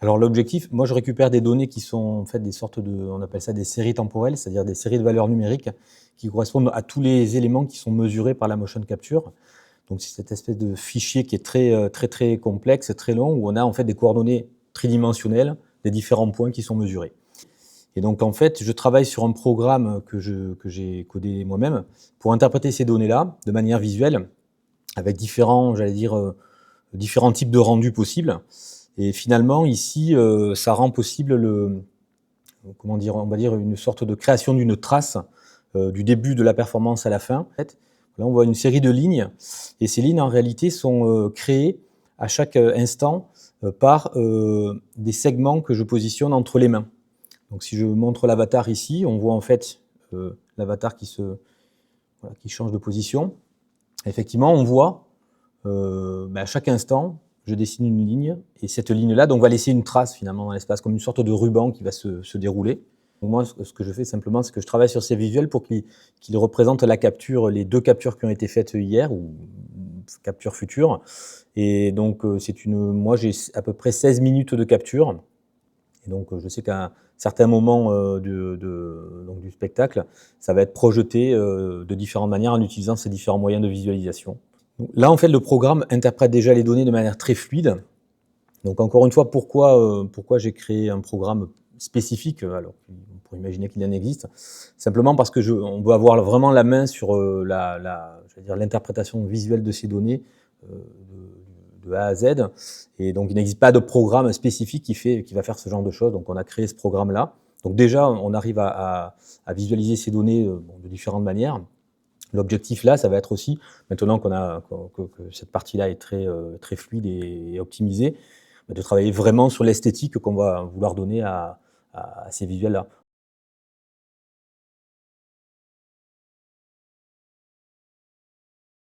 Alors l'objectif, moi je récupère des données qui sont en fait des sortes de, on appelle ça des séries temporelles, c'est-à-dire des séries de valeurs numériques qui correspondent à tous les éléments qui sont mesurés par la motion capture. Donc c'est cette espèce de fichier qui est très complexe, très long, où on a en fait des coordonnées tridimensionnelles des différents points qui sont mesurés. Et donc en fait, je travaille sur un programme que j'ai codé moi-même pour interpréter ces données-là de manière visuelle, avec différents types de rendus possibles. Et finalement, ici, ça rend possible on va dire une sorte de création d'une trace du début de la performance à la fin. En fait, là, on voit une série de lignes, et ces lignes, en réalité, sont créées à chaque instant par des segments que je positionne entre les mains. Donc, si je montre l'avatar ici, on voit en fait l'avatar qui change de position. Effectivement, on voit à chaque instant, je dessine une ligne, et cette ligne-là va laisser une trace finalement dans l'espace, comme une sorte de ruban qui va se dérouler. Donc moi, ce que je fais simplement, c'est que je travaille sur ces visuels pour qu'ils représentent les deux captures qui ont été faites hier, ou captures futures. Et donc, moi, j'ai à peu près 16 minutes de capture. Et donc, je sais qu'à un certain moment du spectacle, ça va être projeté de différentes manières en utilisant ces différents moyens de visualisation. Donc là, en fait, le programme interprète déjà les données de manière très fluide. Donc, encore une fois, pourquoi j'ai créé un programme spécifique, alors on pourrait imaginer qu'il en existe, simplement parce qu'on veut avoir vraiment la main sur l'interprétation visuelle de ces données de A à Z. Et donc, il n'existe pas de programme spécifique qui va faire ce genre de choses. Donc, on a créé ce programme-là. Donc, déjà, on arrive à visualiser ces données de différentes manières. L'objectif là, ça va être aussi, maintenant que cette partie-là est très fluide et optimisée, de travailler vraiment sur l'esthétique qu'on va vouloir donner à ces visuels-là.